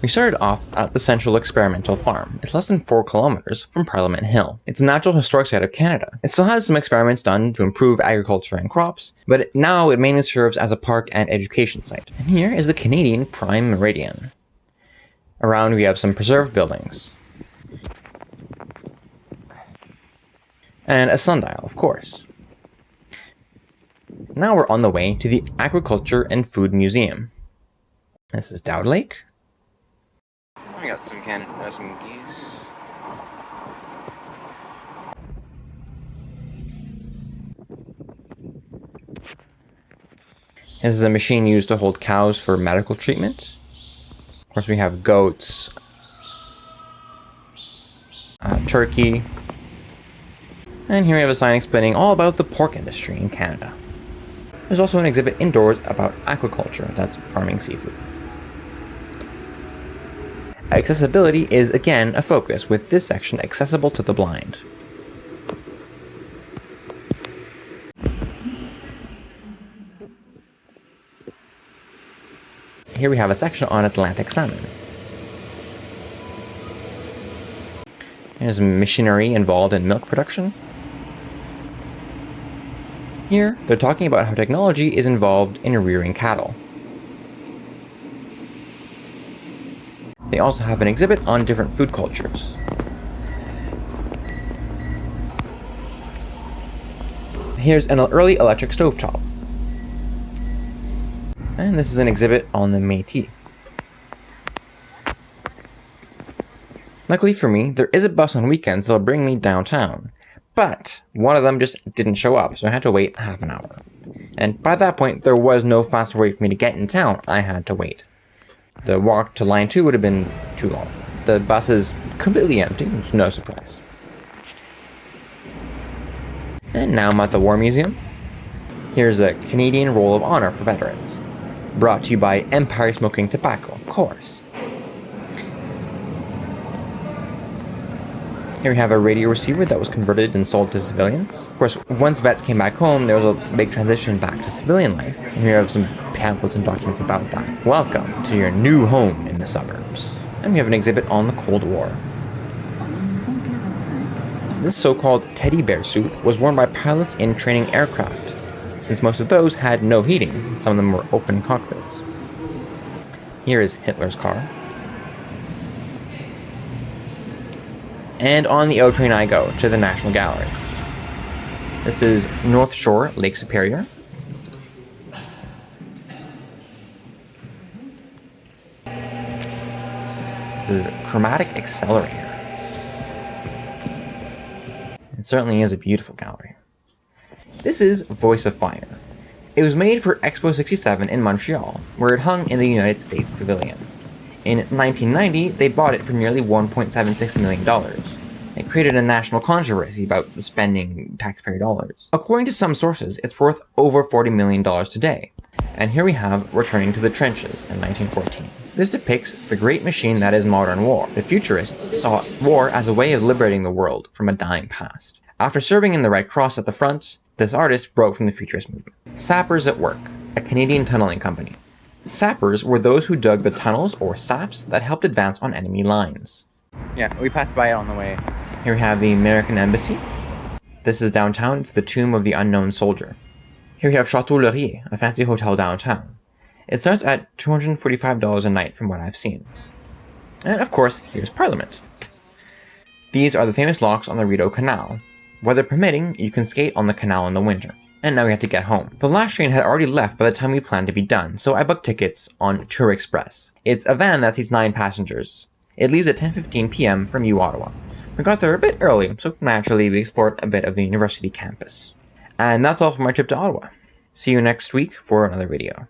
We started off at the Central Experimental Farm. It's less than 4 kilometers from Parliament Hill. It's a natural historic site of Canada. It still has some experiments done to improve agriculture and crops, but now it mainly serves as a park and education site. And here is the Canadian Prime Meridian. Around we have some preserved buildings. And a sundial, of course. Now we're on the way to the Agriculture and Food Museum. This is Dowd Lake. We got some geese. This is a machine used to hold cows for medical treatment. Of course, we have goats, turkey, and here we have a sign explaining all about the pork industry in Canada. There's also an exhibit indoors about aquaculture, that's farming seafood. Accessibility is again a focus, with this section accessible to the blind. Here we have a section on Atlantic salmon. There's machinery involved in milk production. Here, they're talking about how technology is involved in rearing cattle. They also have an exhibit on different food cultures. Here's an early electric stovetop. And this is an exhibit on the Métis. Luckily for me, there is a bus on weekends that'll bring me downtown. But one of them just didn't show up, so I had to wait half an hour. And by that point, there was no faster way for me to get in town. I had to wait. The walk to line 2 would have been too long. The bus is completely empty, no surprise. And now I'm at the War Museum. Here's a Canadian Roll of Honor for veterans. Brought to you by Empire Smoking Tobacco, of course. Here we have a radio receiver that was converted and sold to civilians. Of course, once vets came back home, there was a big transition back to civilian life. And here we have some pamphlets and documents about that. Welcome to your new home in the suburbs. And we have an exhibit on the Cold War. This so-called teddy bear suit was worn by pilots in training aircraft, since most of those had no heating. Some of them were open cockpits. Here is Hitler's car. And on the O train I go to the Natl Gallery. This is North Shore, Lake Superior. This is Chromatic Accelerator. It certainly is a beautiful gallery. This is Voice of Fire. It was made for Expo 67 in Montreal, where it hung in the United States Pavilion. In 1990, they bought it for nearly $1.76 million. It created a national controversy about spending taxpayer dollars. According to some sources, it's worth over $40 million today. And here we have Returning to the Trenches in 1914. This depicts the great machine that is modern war. The futurists saw war as a way of liberating the world from a dying past. After serving in the Red Cross at the front, this artist broke from the futurist movement. Sappers at Work, a Canadian tunneling company. Sappers were those who dug the tunnels or saps that helped advance on enemy lines. Yeah, we passed by it on the way. Here we have the American Embassy. This is downtown. It's the Tomb of the Unknown Soldier. Here we have Chateau Laurier, a fancy hotel downtown. It starts at $245 a night from what I've seen. And of course, here's Parliament. These are the famous locks on the Rideau Canal. Weather permitting, you can skate on the canal in the winter. And now we have to get home. The last train had already left by the time we planned to be done, so I booked tickets on Tour Express. It's a van that seats 9 passengers. It leaves at 10:15 p.m. from Ottawa. We got there a bit early, so naturally we explored a bit of the university campus. And that's all for my trip to Ottawa. See you next week for another video.